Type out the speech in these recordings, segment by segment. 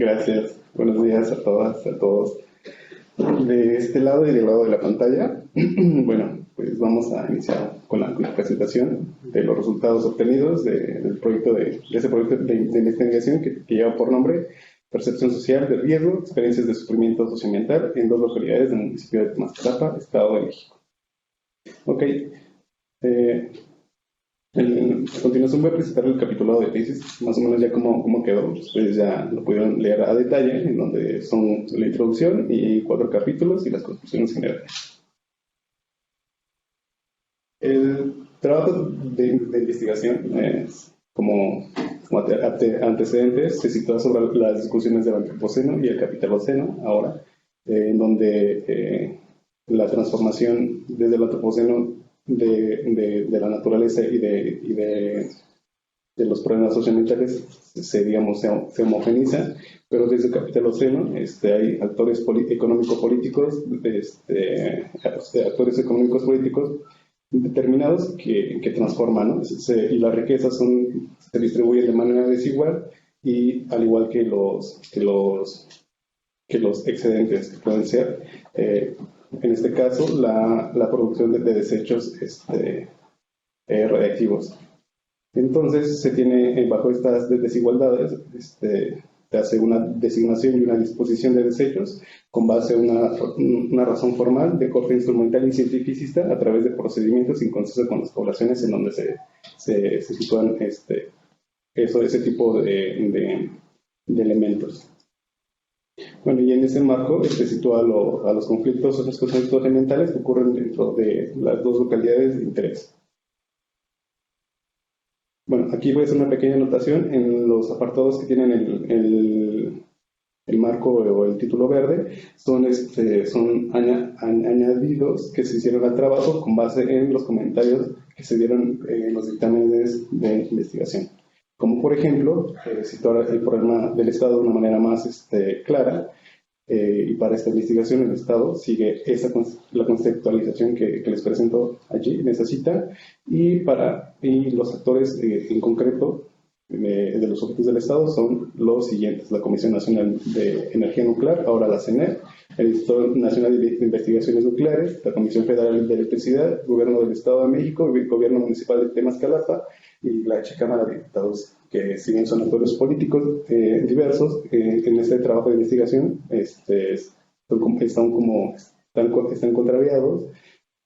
Gracias. Buenos días a todas, a todos. De este lado y del lado de la pantalla, bueno, pues vamos a iniciar con la presentación de los resultados obtenidos de ese proyecto de investigación que lleva por nombre Percepción Social de Riesgo, Experiencias de Sufrimiento Socioambiental en dos localidades del municipio de Tlaxcala, Estado de México. Ok. A continuación voy a presentar el capitulado de tesis, más o menos ya cómo quedó. Ustedes ya lo pudieron leer a detalle, en donde son la introducción y 4 capítulos y las conclusiones generales. El trabajo de investigación, como antecedentes, se sitúa sobre las discusiones del Antropoceno y el Capitaloceno, ahora, en donde la transformación desde el Antropoceno de la naturaleza y de los problemas socioambientales se homogeniza, pero desde el Capitaloceno hay actores económico-políticos, actores económicos-políticos determinados que transforman, ¿no? Y las riquezas se distribuyen de manera desigual, y al igual que los excedentes que pueden ser, en este caso, la producción de desechos radiactivos. Entonces, se tiene, bajo estas desigualdades, se hace una designación y una disposición de desechos con base en una razón formal de corte instrumental y cientificista a través de procedimientos en consenso con las poblaciones en donde se sitúan ese tipo de elementos. Bueno, y en ese marco se sitúa a los conflictos socioambientales que ocurren dentro de las dos localidades de interés. Bueno, aquí voy a hacer una pequeña anotación en los apartados que tienen el marco o el título verde. Son añadidos que se hicieron al trabajo con base en los comentarios que se dieron en los dictámenes de investigación. Como por ejemplo, situar el problema del Estado de una manera más clara, y para esta investigación el Estado sigue la conceptualización que les presento allí en esa cita, y los actores en concreto de los objetivos del Estado son los siguientes: la Comisión Nacional de Energía Nuclear, ahora la CNE, el Instituto Nacional de Investigaciones Nucleares, la Comisión Federal de Electricidad, Gobierno del Estado de México, el Gobierno Municipal de Tlaxcala y la Cámara de Diputados, que si bien son actores políticos diversos, en este trabajo de investigación están contrariados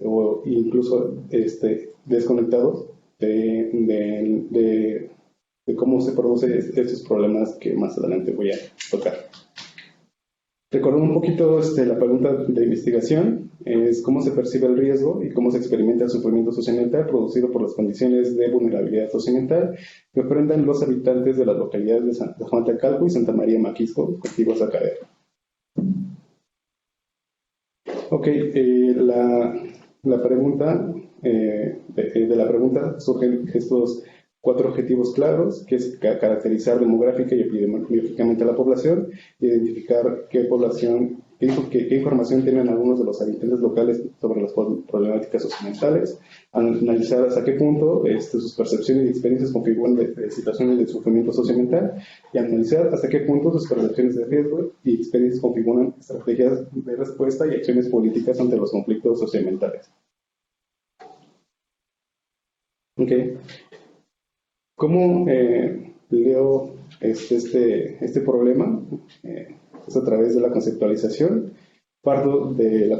o incluso desconectados de cómo se producen estos problemas que más adelante voy a tocar. Recordando un poquito la pregunta de investigación, es cómo se percibe el riesgo y cómo se experimenta el sufrimiento socioambiental producido por las condiciones de vulnerabilidad socioambiental que enfrentan los habitantes de las localidades de San Juan Tecalco y Santa María Maquisco, contiguas a Cadero. Ok, la pregunta, de la pregunta surgen estos 4 objetivos claros, que es caracterizar demográfica y epidemiológicamente a la población, identificar qué información tienen algunos de los habitantes locales sobre las problemáticas socioambientales, analizar hasta qué punto sus percepciones y experiencias configuran de situaciones de sufrimiento socioambiental, y analizar hasta qué punto sus percepciones de riesgo y experiencias configuran estrategias de respuesta y acciones políticas ante los conflictos socioambientales. Okay. ¿Cómo leo este problema? Es a través de la conceptualización. Parto del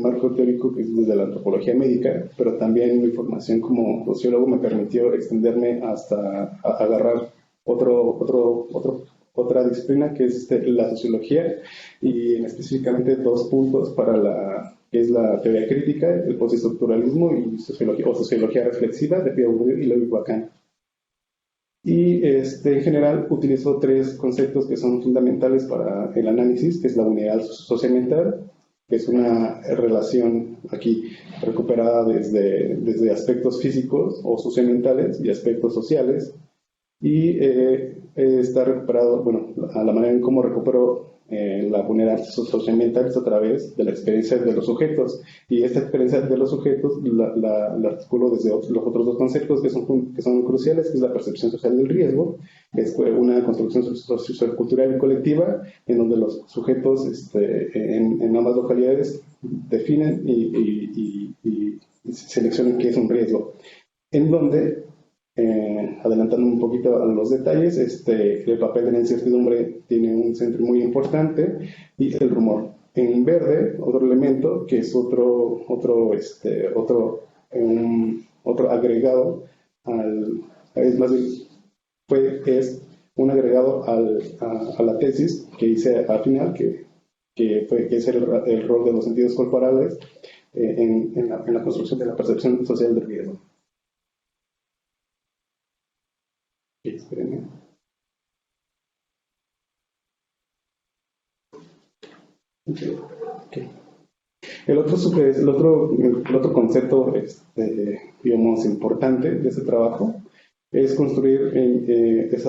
marco teórico que es desde la antropología médica, pero también mi formación como sociólogo me permitió extenderme hasta agarrar otra disciplina que es la sociología, y específicamente 2 puntos que es la teoría crítica, el postestructuralismo y sociología reflexiva de Pierre Bourdieu y Louis Lacan. Y en general utilizo 3 conceptos que son fundamentales para el análisis, que es la unidad socioambiental, que es una relación aquí recuperada desde aspectos físicos o socioambientales y aspectos sociales, y está recuperado, bueno, a la manera en cómo recupero la vulnerabilidad socioambiental es a través de la experiencia de los sujetos, y esta experiencia de los sujetos la articulo desde los otros dos conceptos que son cruciales, que es la percepción social del riesgo, que es una construcción sociocultural y colectiva en donde los sujetos en ambas localidades definen y seleccionan qué es un riesgo, en donde adelantando un poquito a los detalles, el papel de la incertidumbre tiene un centro muy importante, y el rumor. En verde, otro elemento que es otro agregado es un agregado a la tesis que hice al final, que es el rol de los sentidos corporales en la construcción de la percepción social del riesgo. Espérenme. Okay. El otro concepto, digamos, importante de este trabajo es construir, es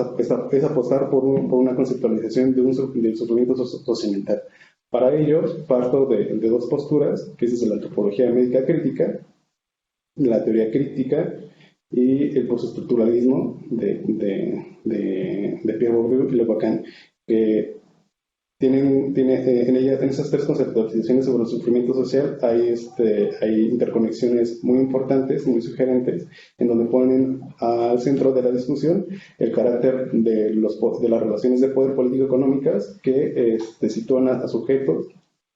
apostar por una conceptualización del sufrimiento socioambiental. Para ello, parto de dos posturas, que es la antropología médica crítica, la teoría crítica y el postestructuralismo de Pierre Bourdieu y Le Lacan, que en esas tres conceptualizaciones sobre el sufrimiento social hay interconexiones muy importantes, muy sugerentes, en donde ponen al centro de la discusión el carácter de las relaciones de poder político-económicas que sitúan a sujetos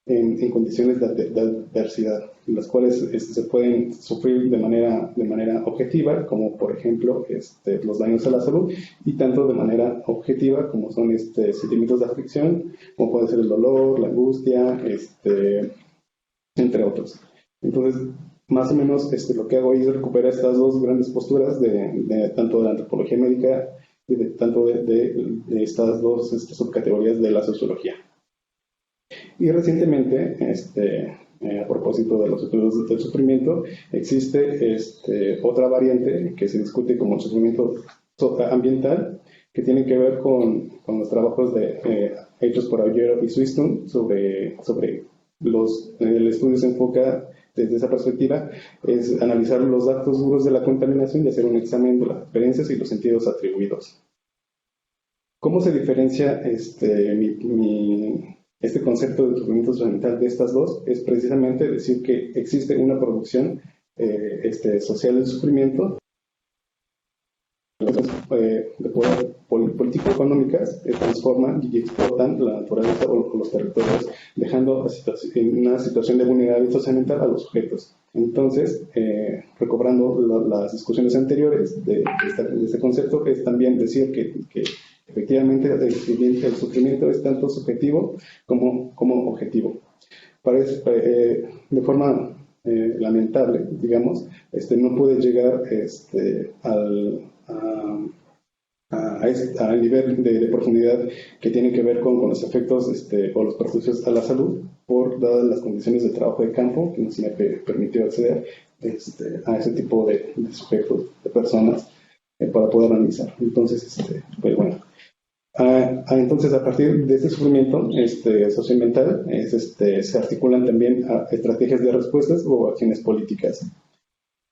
en condiciones de adversidad, en las cuales se pueden sufrir de manera objetiva, como por ejemplo los daños a la salud, y tanto de manera objetiva como son sentimientos de aflicción, como puede ser el dolor, la angustia, entre otros. Entonces, más o menos lo que hago es recuperar estas dos grandes posturas tanto de la antropología médica y tanto de estas dos subcategorías de la sociología. Y recientemente, a propósito de los estudios del sufrimiento, existe otra variante que se discute como el sufrimiento ambiental, que tiene que ver con los trabajos hechos por Auger y Swiston sobre el estudio se enfoca desde esa perspectiva, es analizar los datos duros de la contaminación y hacer un examen de las experiencias y los sentidos atribuidos. ¿Cómo se diferencia este concepto de sufrimiento socioambiental de estas dos? Es precisamente decir que existe una producción social del sufrimiento de poder político-económicas transforman y explotan la naturaleza o los territorios, dejando en una situación de vulnerabilidad socioambiental a los sujetos. Entonces, recobrando las discusiones anteriores de este concepto, es también decir que efectivamente el sufrimiento es tanto subjetivo como objetivo. De forma lamentable, digamos, no puede llegar al nivel de profundidad que tiene que ver con los efectos o los perjuicios a la salud, dadas las condiciones de trabajo de campo que nos permitió acceder a ese tipo de sujetos, de personas, para poder analizar. Entonces, pues bueno. Entonces, a partir de este sufrimiento socioambiental, se articulan también estrategias de respuestas o acciones políticas.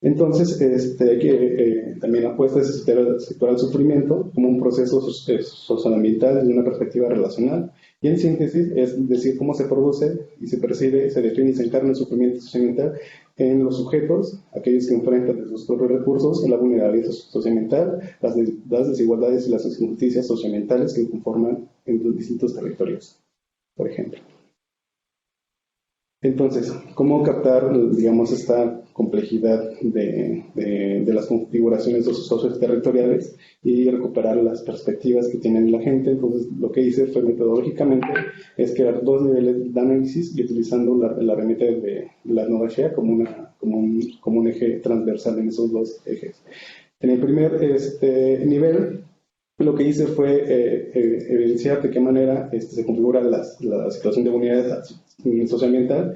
Entonces, hay que también apuesta a situar el sufrimiento como un proceso socioambiental desde una perspectiva relacional, y en síntesis es decir cómo se produce y se percibe, se define y se encarna el sufrimiento socioambiental en los sujetos, aquellos que enfrentan desde sus propios recursos la vulnerabilidad socioambiental, las desigualdades y las injusticias socioambientales que conforman en los distintos territorios, por ejemplo. Entonces, ¿cómo captar, digamos, esta complejidad de las configuraciones socioterritoriales y recuperar las perspectivas que tiene la gente? Entonces, lo que hice fue metodológicamente es crear dos niveles de análisis y utilizando la herramienta de la etnografía como un eje transversal en esos dos ejes. En el primer nivel, lo que hice fue evidenciar de qué manera se configura la situación de vulnerabilidad socioambiental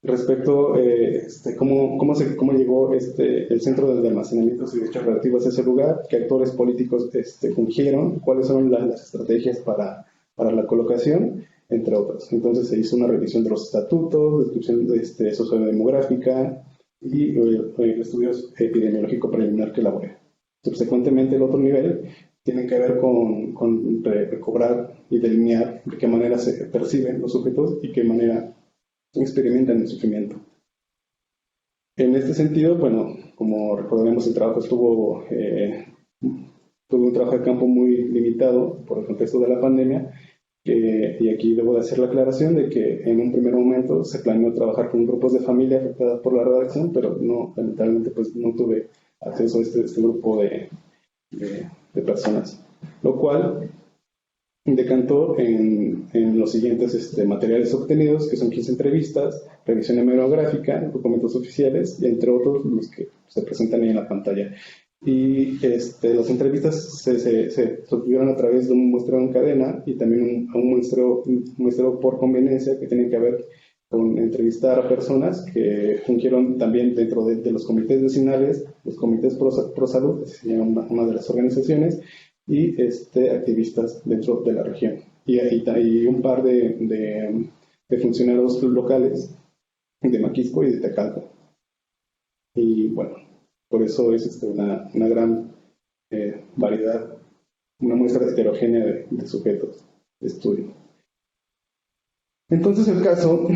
respecto a cómo llegó el centro de almacenamiento y derechos relativos a ese lugar, qué actores políticos fungieron, cuáles son las estrategias para la colocación entre otros. Entonces se hizo una revisión de los estatutos, descripción sociodemográfica y el estudio epidemiológico preliminar que elaboré. Subsecuentemente, el otro nivel tiene que ver con recobrar y delinear de qué manera se perciben los sujetos y qué manera experimentan el sufrimiento. En este sentido, bueno, como recordaremos, el trabajo tuvo un trabajo de campo muy limitado por el contexto de la pandemia, y aquí debo de hacer la aclaración de que en un primer momento se planeó trabajar con grupos de familia afectadas por la radiación, pero no, lamentablemente pues no tuve acceso a este grupo de personas, lo cual decantó en los siguientes materiales obtenidos, que son 15 entrevistas, revisión hemerográfica, documentos oficiales, y entre otros los que se presentan ahí en la pantalla. Y las entrevistas se obtuvieron a través de un muestreo en cadena y también un muestreo por conveniencia, que tiene que ver con entrevistar a personas que fungieron también dentro de los comités vecinales, los comités pro salud, que se llama una de las organizaciones, y activistas dentro de la región. Y un par de funcionarios locales de Maquisco y de Tecalco. Y bueno, por eso es una gran variedad, una muestra heterogénea de sujetos de estudio. Entonces el caso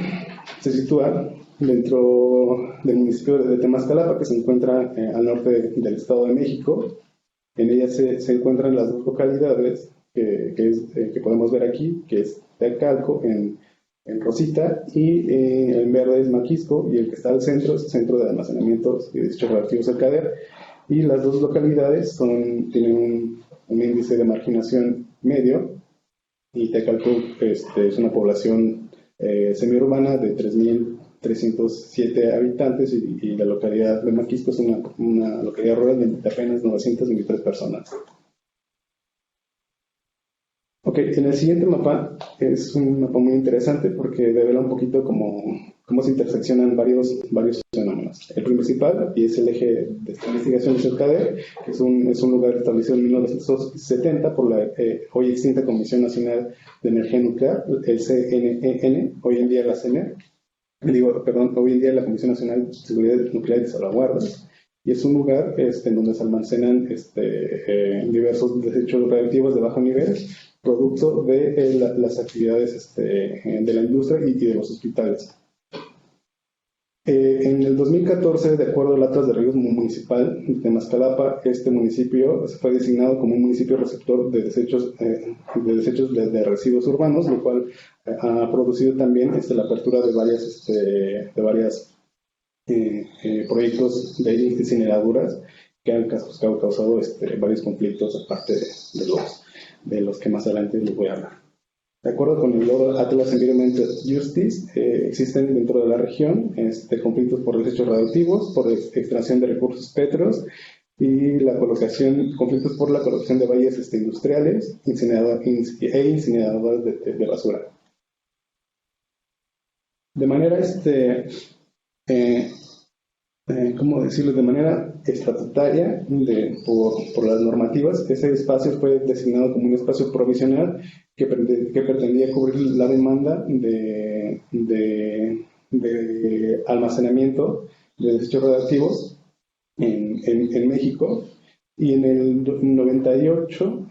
se sitúa dentro del municipio de Temascalapa, que se encuentra al norte del Estado de México. En ella se encuentran las dos localidades que podemos ver aquí, que es Tecalco en rosita, y en verde es Maquisco, y el que está al centro es el Centro de Almacenamientos y Desechos Reactivos del CADER. Y las dos localidades tienen un índice de marginación medio, y Tecalco es una población semiurbana de 3.307 habitantes, y la localidad de Maquisco es una localidad rural de apenas 923 personas. Ok, en el siguiente mapa es un mapa muy interesante porque revela un poquito cómo se interseccionan varios fenómenos. El principal, y es el eje de esta investigación, es el CADER, que es un lugar establecido en 1970 por la hoy extinta Comisión Nacional de Energía Nuclear, el CNEN, hoy en día la CNE, hoy en día la Comisión Nacional de Seguridad Nuclear y Salvaguardas. Y es un lugar en donde se almacenan diversos desechos radiactivos de bajo nivel, producto de las actividades de la industria y de los hospitales. En el 2014, de acuerdo al Atlas de Ríos Municipal de Temascalapa, este municipio fue designado como un municipio receptor de desechos de residuos urbanos, lo cual ha producido también la apertura de varias proyectos de incineradoras que han causado varios conflictos, aparte de los que más adelante les voy a hablar. De acuerdo con el Atlas Environment Justice, existen dentro de la región conflictos por desechos radioactivos, por extracción de recursos pétreos, y conflictos por la colocación de valles industriales e incineradoras de basura. De manera ¿cómo decirlo? De manera estatutaria, por las normativas, ese espacio fue designado como un espacio provisional que pretendía cubrir la demanda de almacenamiento de desechos radioactivos en México. Y en el 98,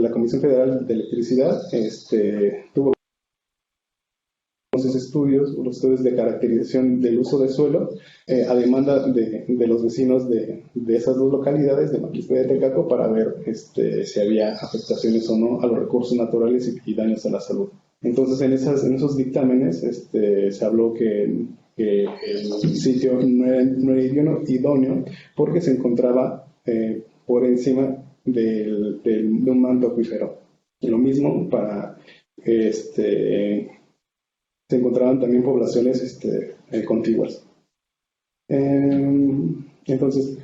la Comisión Federal de Electricidad tuvo unos estudios de caracterización del uso de suelo a demanda de los vecinos de esas dos localidades, de Maquisco y de Tecalco, para ver si había afectaciones o no a los recursos naturales y daños a la salud. Entonces, en esos dictámenes se habló que el sitio no era idóneo porque se encontraba por encima de un manto acuífero. Y lo mismo para se encontraban también poblaciones contiguas. Entonces,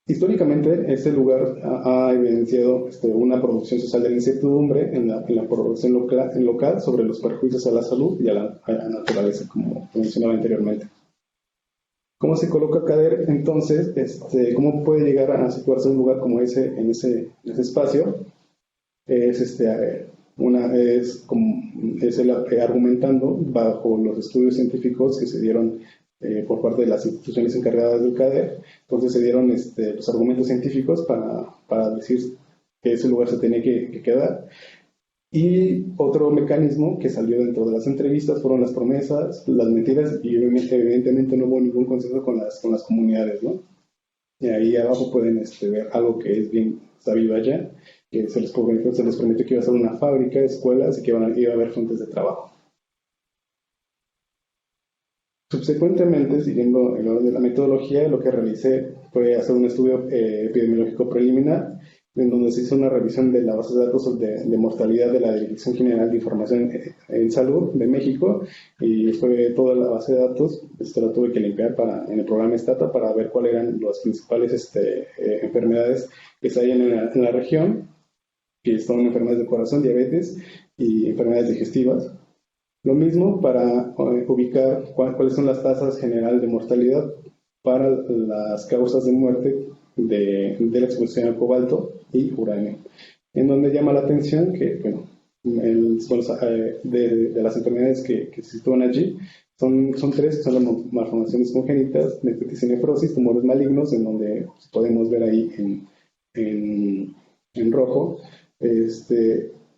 históricamente, este lugar ha evidenciado una producción social de incertidumbre en la población local sobre los perjuicios a la salud y a la naturaleza, como mencionaba anteriormente. ¿Cómo se coloca CADER? Entonces, ¿cómo puede llegar a situarse un lugar como ese en ese espacio? Es Una es el argumentando bajo los estudios científicos que se dieron por parte de las instituciones encargadas del CADER. Entonces se dieron los argumentos científicos para decir que ese lugar se tenía que quedar. Y otro mecanismo que salió dentro de las entrevistas fueron las promesas, las mentiras, y evidentemente no hubo ningún consenso con las comunidades, ¿no? Y ahí abajo pueden ver algo que es bien sabido allá, que se les prometió que iba a ser una fábrica, escuelas y que iba a haber fuentes de trabajo. Subsecuentemente, siguiendo el orden de la metodología, lo que realicé fue hacer un estudio epidemiológico preliminar, en donde se hizo una revisión de la base de datos de mortalidad de la Dirección General de Información en Salud de México, y fue toda la base de datos. Esto lo tuve que limpiar en el programa Stata para ver cuáles eran las principales enfermedades que se hallan en la región, que son enfermedades de corazón, diabetes y enfermedades digestivas. Lo mismo para ubicar cuáles son las tasas generales de mortalidad para las causas de muerte de la exposición al cobalto y uranio, en donde llama la atención que, bueno, de las enfermedades que se sitúan allí, son tres, que son las malformaciones congénitas, nefritis y nefrosis, tumores malignos, en donde podemos ver ahí en rojo,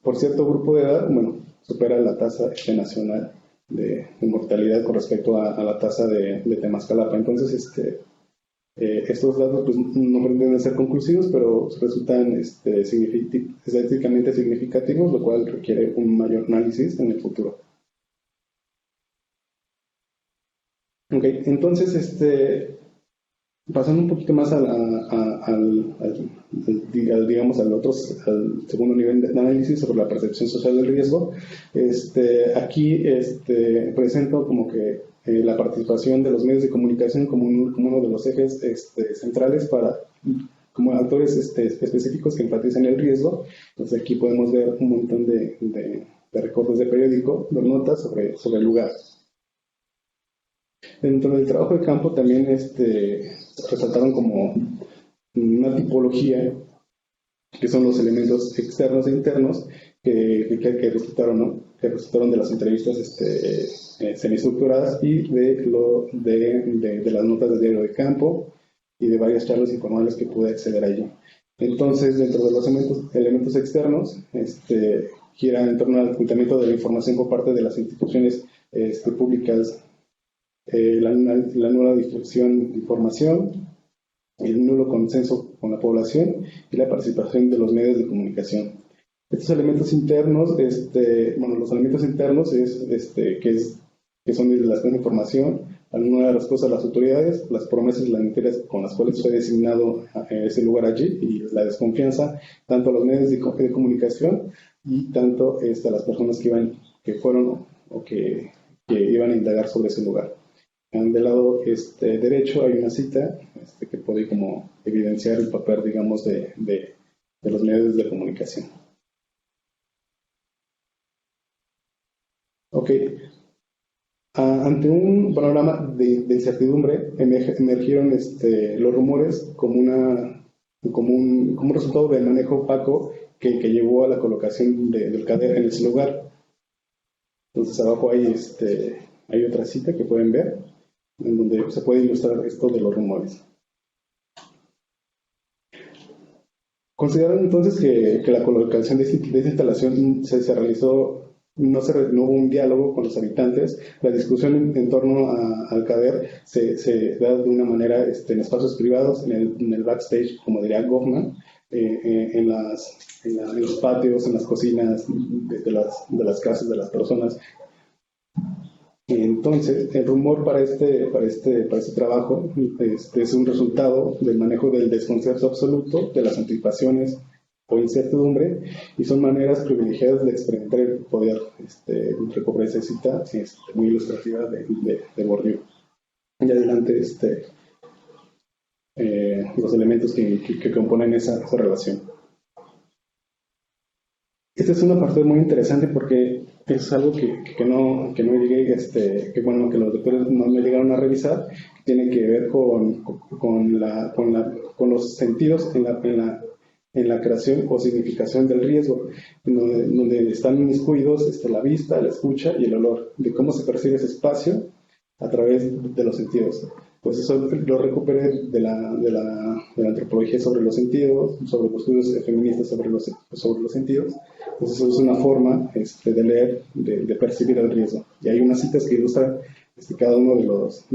por cierto grupo de edad, bueno, supera la tasa nacional de mortalidad con respecto a la tasa de Temascalapa. Entonces, estos datos pues, no pretenden ser conclusivos, pero resultan estadísticamente significativos, lo cual requiere un mayor análisis en el futuro. Ok, entonces, pasando un poquito más digamos, al segundo nivel de análisis sobre la percepción social del riesgo, aquí presento como que la participación de los medios de comunicación como uno de los ejes centrales como actores específicos que enfatizan el riesgo. Entonces aquí podemos ver un montón de recortes de periódico, de notas sobre el lugar. Dentro del trabajo de campo también resaltaron como una tipología que son los elementos externos e internos que resultaron, ¿no? Que resultaron de las entrevistas semiestructuradas y de las notas de diario de campo y de varias charlas informales que pude acceder allí. Entonces, dentro de los elementos externos, gira en torno al ocultamiento de la información por parte de las instituciones públicas, la nula difusión de información, el nulo consenso con la población y la participación de los medios de comunicación. Estos elementos internos, los elementos internos que son desde la información, la nula de respuesta a las autoridades, las promesas y las mentiras con las cuales fue designado ese lugar allí, y la desconfianza tanto a los medios de comunicación y tanto a las personas que fueron o que iban a indagar sobre ese lugar. Del lado derecho hay una cita que puede como evidenciar el papel, digamos, de los medios de comunicación. Ok. Ante un panorama de incertidumbre, emergieron los rumores como un resultado del manejo opaco que llevó a la colocación del CADER en ese lugar. Entonces abajo hay otra cita que pueden ver, en donde se puede ilustrar esto de los rumores. Consideraron entonces que la colocación de esta instalación se realizó, no hubo un diálogo con los habitantes. La discusión en torno al CADER se da de una manera en espacios privados, en el backstage, como diría Goffman, en los patios, en las cocinas de las casas de las personas. Entonces, el rumor para este trabajo es un resultado del manejo del desconcierto absoluto, de las anticipaciones o incertidumbre, y son maneras privilegiadas de experimentar el poder. Recobrar esa cita muy ilustrativa de Bourdieu. Y adelante los elementos que componen esa relación. Esta es una parte muy interesante porque es algo que no llegué, que los doctores no me llegaron a revisar, que tiene que ver con los sentidos en en la creación o significación del riesgo, donde están inmiscuidos la vista, la escucha y el olor, de cómo se percibe ese espacio a través de los sentidos. Pues eso lo recuperé de la antropología sobre los sentidos, sobre los estudios feministas sobre los sentidos. Pues eso es una forma de leer, de percibir el riesgo. Y hay unas citas que ilustran cada uno de los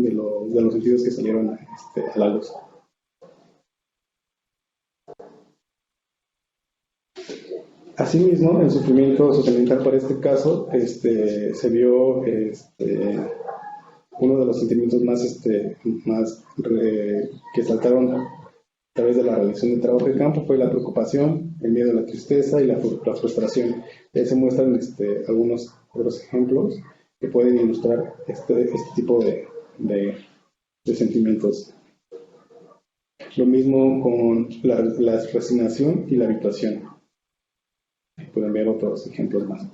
sentidos que salieron a la luz. Asimismo, el sufrimiento socioambiental para este caso se vio uno de los sentimientos más que saltaron a través de la realización del trabajo de campo fue la preocupación, el miedo, la tristeza y la frustración. Ahí se muestran algunos otros ejemplos que pueden ilustrar este tipo de sentimientos. Lo mismo con la resignación y la habituación. Pueden ver otros ejemplos más.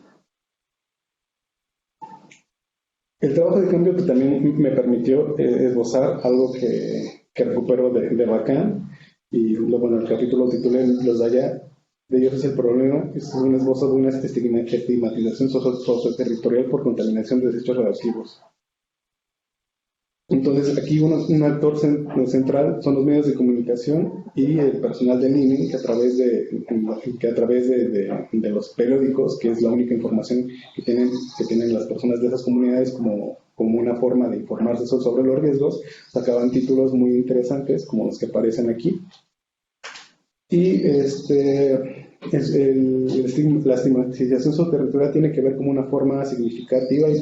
El trabajo de cambio que también me permitió esbozar algo que recupero de Lacan, y bueno, el capítulo titulé Los de allá, de ellos es el problema, es un esbozo de una estigmatización socioterritorial por contaminación de desechos radioactivos. Entonces, aquí un actor central son los medios de comunicación y el personal del INE, que a través de los periódicos, que es la única información que tienen las personas de esas comunidades como una forma de informarse sobre los riesgos, sacaban títulos muy interesantes, como los que aparecen aquí. Y la estigmatización socioterritorial tiene que ver como una forma significativa y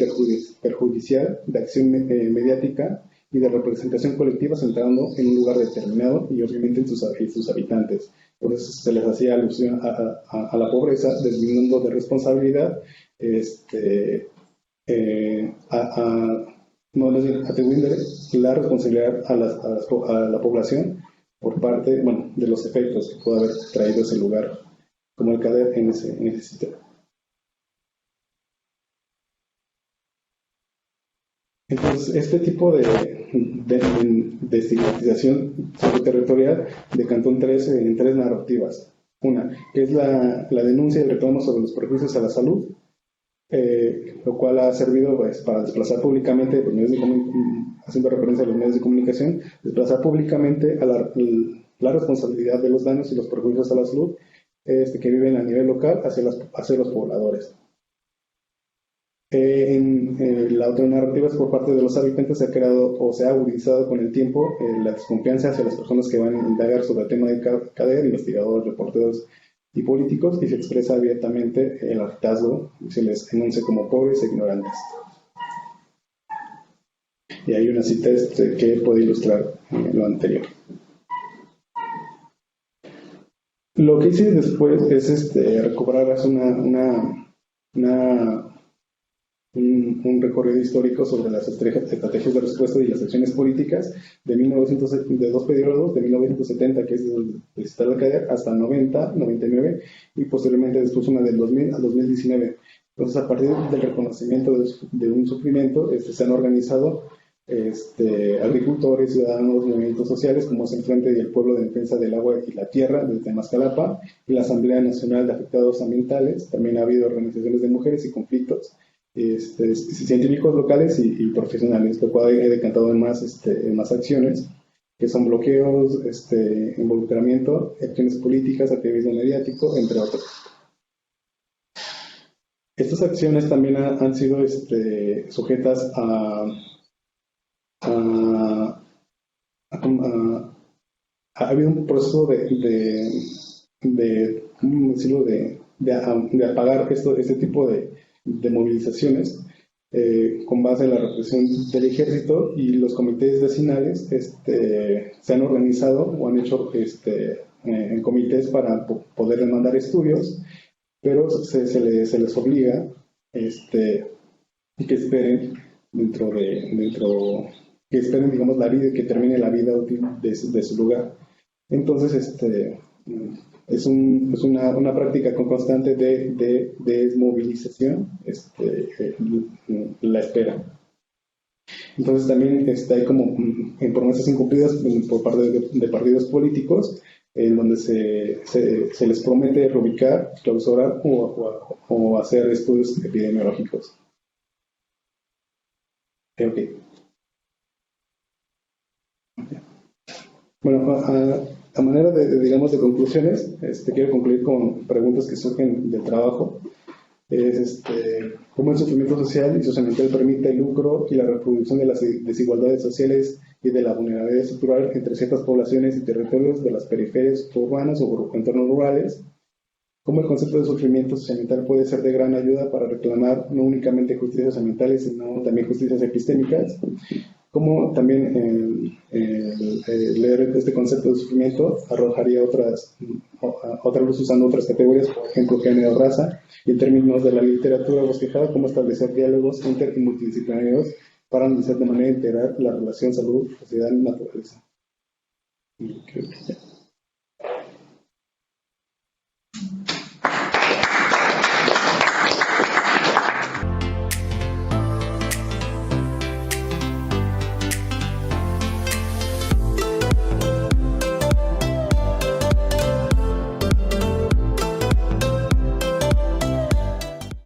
perjudicial de acción mediática y de representación colectiva centrando en un lugar determinado y obviamente en sus habitantes. Por eso se les hacía alusión a la pobreza, desviando de responsabilidad, atribuyendo la responsabilidad a la población por parte, de los efectos que puede haber traído ese lugar como el CADER en ese sitio. Entonces, este tipo de estigmatización socioterritorial decantó en tres narrativas. Una, que es la denuncia y el reclamo sobre los perjuicios a la salud, lo cual ha servido para desplazar públicamente, haciendo referencia a los medios de comunicación, desplazar públicamente a la responsabilidad de los daños y los perjuicios a la salud que viven a nivel local hacia los pobladores. La otra narrativa es por parte de los habitantes se ha creado o se ha agudizado con el tiempo la desconfianza hacia las personas que van a indagar sobre el tema de CADER, investigadores, reporteros y políticos, y se expresa abiertamente el hartazgo y se les enuncia como pobres e ignorantes. Y hay una cita que puede ilustrar lo anterior. Lo que hice después es recobrar un recorrido histórico sobre las estrategias de respuesta y las acciones políticas de dos periodos, de 1970, que es el Estado de CADER, hasta 90, 99, y posteriormente después una del 2000 al 2019. Entonces, a partir del reconocimiento de un sufrimiento, se han organizado agricultores, ciudadanos, movimientos sociales, como es el Frente del Pueblo de Defensa del Agua y la Tierra, desde Mazcalapa, y la Asamblea Nacional de Afectados Ambientales. También ha habido organizaciones de mujeres y conflictos, científicos locales y profesionales, lo cual he decantado en más acciones, que son bloqueos, involucramiento, acciones políticas, activismo mediático, entre otros. Estas acciones también han sido sujetas ha habido un proceso de apagar este tipo de movilizaciones con base en la represión del ejército, y los comités vecinales se han organizado o han hecho en comités para poder demandar estudios, pero se les obliga que esperen que esperen, digamos, la vida, que termine la vida útil de su lugar. Entonces, es una práctica constante de desmovilización, la espera. Entonces también hay como en promesas incumplidas por parte de partidos políticos, en donde se les promete reubicar, clausurar o hacer estudios epidemiológicos. Ok. Bueno, a manera digamos, de conclusiones, quiero concluir con preguntas que surgen del trabajo. Cómo el sufrimiento social y socioambiental permite el lucro y la reproducción de las desigualdades sociales y de la vulnerabilidad estructural entre ciertas poblaciones y territorios de las periferias urbanas o entornos rurales. Cómo el concepto de sufrimiento socioambiental puede ser de gran ayuda para reclamar no únicamente justicias ambientales, sino también justicias epistémicas. Cómo también leer este concepto de sufrimiento arrojaría otra luz usando otras categorías, por ejemplo, género, raza, y en términos de la literatura bosquejada, cómo establecer diálogos inter y multidisciplinarios para analizar de manera integral la relación salud, sociedad y naturaleza. Y creo que ya.